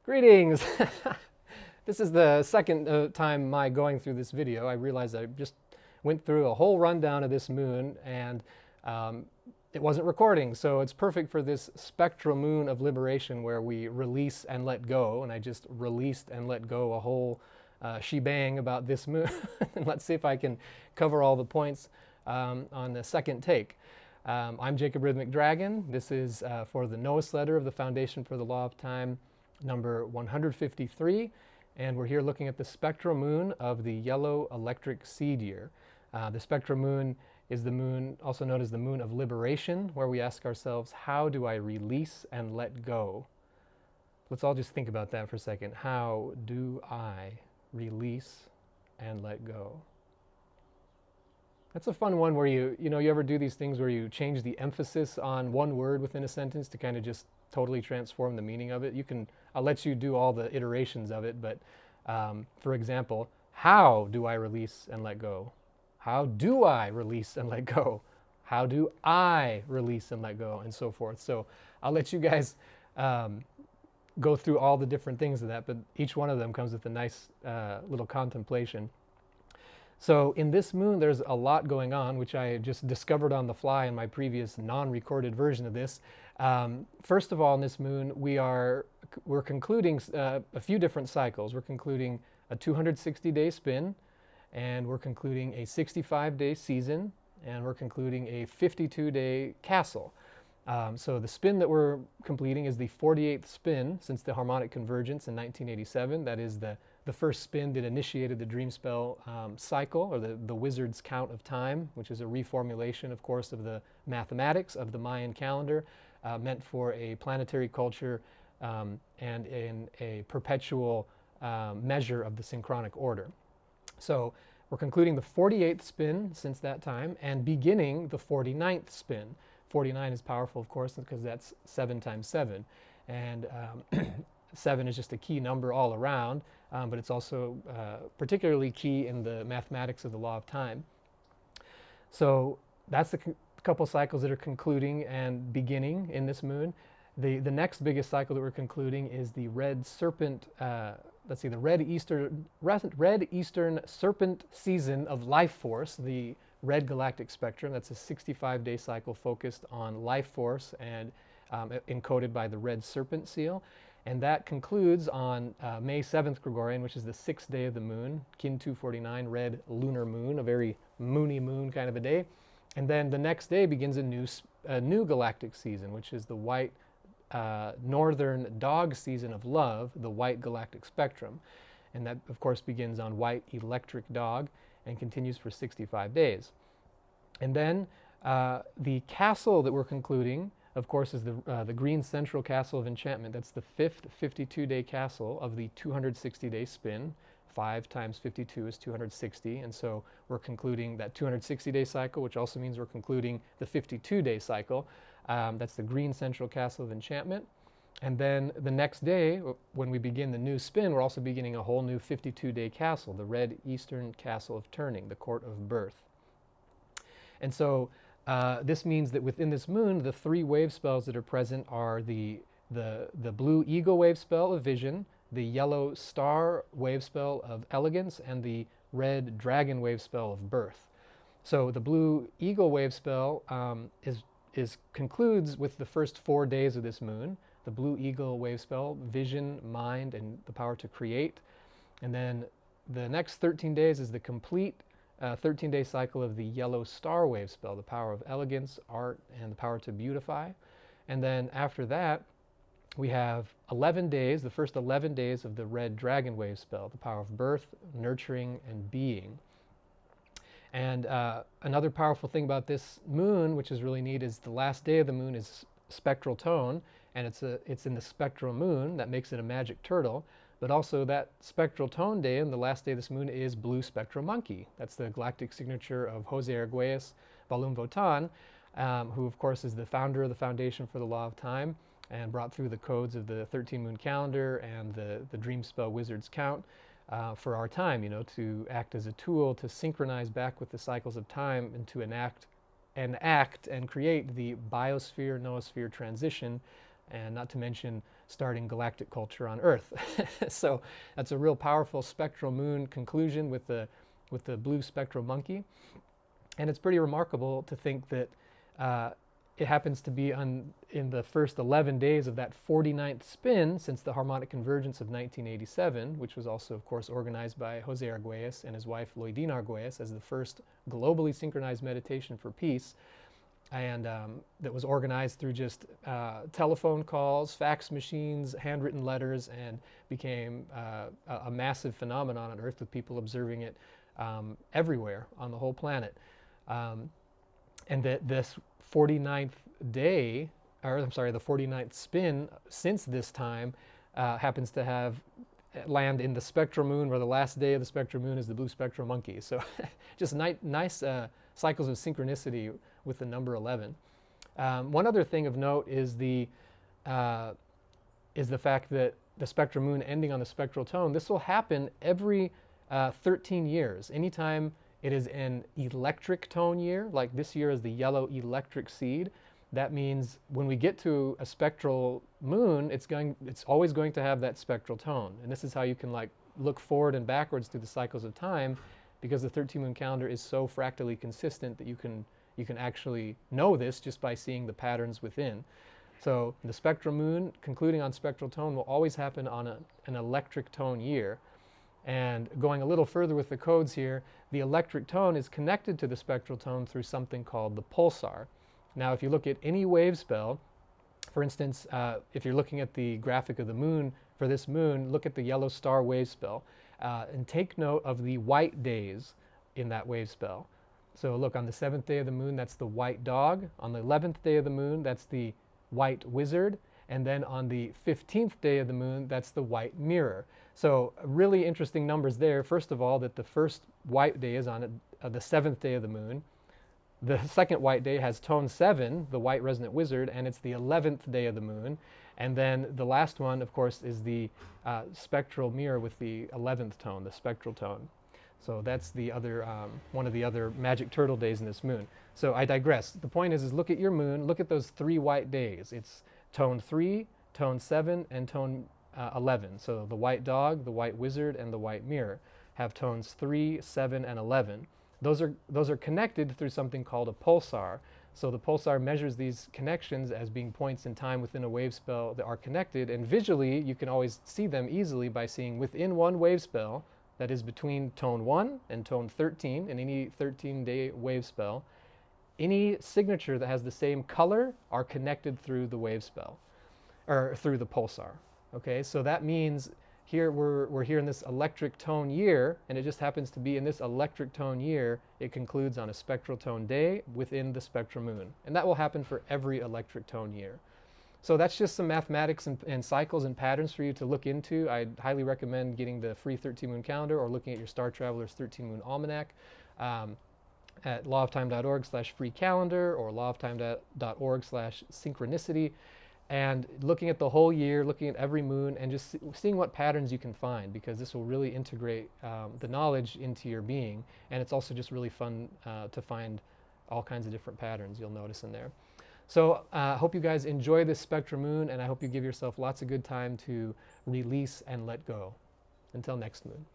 Greetings! This is the second time my going through this video. I realized I just went through a whole rundown of this moon and it wasn't recording, so it's perfect for this spectral moon of liberation where we release and let go, and I just released and let go a whole shebang about this moon. And let's see if I can cover all the points on the second take. I'm Jacob Rhythmic Dragon. This is for the Noos-letter of the Foundation for the Law of Time, number 153, and we're here looking at the spectral moon of the yellow electric seed year. The spectral moon is the moon, also known as the moon of liberation, where we ask ourselves, how do I release and let go? Let's all just think about that for a second. How do I release and let go? That's a fun one where you ever do these things where you change the emphasis on one word within a sentence to kind of just totally transform the meaning of it. I'll let you do all the iterations of it, but for example, how do I release and let go? How do I release and let go? How do I release and let go? And so forth. So I'll let you guys go through all the different things of that, but each one of them comes with a nice little contemplation. So in this moon, there's a lot going on, which I just discovered on the fly in my previous non-recorded version of this. First of all, in this moon, we're concluding a few different cycles. We're concluding a 260-day spin, and we're concluding a 65-day season, and we're concluding a 52-day castle. So the spin that we're completing is the 48th spin since the harmonic convergence in 1987. That is the first spin that initiated the dream spell cycle, or the wizard's count of time, which is a reformulation, of course, of the mathematics of the Mayan calendar, meant for a planetary culture and in a perpetual measure of the synchronic order. So we're concluding the 48th spin since that time and beginning the 49th spin. 49 is powerful, of course, because that's 7 times 7. And 7 is just a key number all around, but it's also particularly key in the mathematics of the law of time. So that's the couple cycles that are concluding and beginning in this moon. The next biggest cycle that we're concluding is the red serpent, the red eastern serpent season of life force, the red galactic spectrum. That's a 65-day cycle focused on life force and encoded by the red serpent seal. And that concludes on May 7th Gregorian, which is the 6th day of the moon, Kin 249, red lunar moon, a very moony moon kind of a day. And then the next day begins a new galactic season, which is the white northern dog season of love, the white galactic spectrum. And that, of course, begins on white electric dog and continues for 65 days. And then the castle that we're concluding, of course, is the green central castle of enchantment. That's the 5th 52-day castle of the 260-day spin. 5 times 52 is 260, and so we're concluding that 260-day cycle, which also means we're concluding the 52-day cycle. That's the green central castle of enchantment. And then the next day, when we begin the new spin, we're also beginning a whole new 52-day castle, the red eastern castle of turning, the court of birth. And so this means that within this moon, the 3 wave spells that are present are the blue eagle wave spell of vision, the yellow star wave spell of elegance, and the red dragon wave spell of birth. So the blue eagle wave spell concludes with the first 4 days of this moon. The blue eagle wave spell, vision, mind, and the power to create. And then the next 13 days is the complete 13-day cycle of the yellow star wave spell, the power of elegance, art, and the power to beautify. And then after that, we have 11 days, the first 11 days of the red dragon wave spell, the power of birth, nurturing, and being. And another powerful thing about this moon, which is really neat, is the last day of the moon is spectral tone, and it's in the spectral moon. That makes it a magic turtle. But also that spectral tone day and the last day of this moon is blue spectral monkey. That's the galactic signature of Jose Arguelles Balum Votan, who of course is the founder of the Foundation for the Law of Time and brought through the codes of the 13-moon calendar and the dream spell wizard's count for our time, to act as a tool to synchronize back with the cycles of time and to enact and create the biosphere-noosphere transition, and not to mention starting galactic culture on Earth. So that's a real powerful spectral moon conclusion with the blue spectral monkey. And it's pretty remarkable to think that it happens to be in the first 11 days of that 49th spin since the harmonic convergence of 1987, which was also, of course, organized by Jose Arguelles and his wife Loidina Arguelles as the first globally synchronized meditation for peace. And that was organized through just telephone calls, fax machines, handwritten letters, and became a massive phenomenon on Earth with people observing it everywhere on the whole planet. And that this 49th day, or I'm sorry, the 49th spin since this time happens to have land in the spectral moon, where the last day of the spectral moon is the blue spectral monkey. So just nice cycles of synchronicity with the number 11. One other thing of note is the fact that the spectral moon ending on the spectral tone, this will happen every 13 years. Anytime it is an electric tone year, like this year is the yellow electric seed, that means when we get to a spectral moon, it's always going to have that spectral tone. And this is how you can like look forward and backwards through the cycles of time, because the 13 moon calendar is so fractally consistent that you can actually know this just by seeing the patterns within. So the spectral moon concluding on spectral tone will always happen on an electric tone year. And going a little further with the codes here, the electric tone is connected to the spectral tone through something called the pulsar. Now, if you look at any wave spell, for instance, if you're looking at the graphic of the moon for this moon, look at the yellow star wave spell and take note of the white days in that wave spell. So look, on the 7th day of the moon, that's the white dog. On the 11th day of the moon, that's the white wizard. And then on the 15th day of the moon, that's the white mirror. So really interesting numbers there. First of all, that the first white day is on the 7th day of the moon. The second white day has tone 7, the white resonant wizard, and it's the 11th day of the moon. And then the last one, of course, is the spectral mirror with the 11th tone, the spectral tone. So that's the other one of the other magic turtle days in this moon. So I digress. The point is look at your moon, look at those 3 white days. It's tone 3, tone 7, and tone 11. So the white dog, the white wizard, and the white mirror have tones 3, 7, and 11. Those are connected through something called a pulsar. So the pulsar measures these connections as being points in time within a wave spell that are connected, and visually you can always see them easily by seeing within one wave spell that is between tone 1 and tone 13 in any 13-day wave spell. Any signature that has the same color are connected through the wave spell, or through the pulsar. Okay, so that means here we're here in this electric tone year, and it just happens to be in this electric tone year, it concludes on a spectral tone day within the spectral moon. And that will happen for every electric tone year. So that's just some mathematics and cycles and patterns for you to look into. I'd highly recommend getting the free 13 moon calendar or looking at your Star Traveler's 13 moon almanac at lawoftime.org/free calendar or lawoftime.org/synchronicity, and looking at the whole year, looking at every moon, and just seeing what patterns you can find, because this will really integrate the knowledge into your being. And it's also just really fun to find all kinds of different patterns you'll notice in there. So I hope you guys enjoy this spectral moon, and I hope you give yourself lots of good time to release and let go. Until next moon.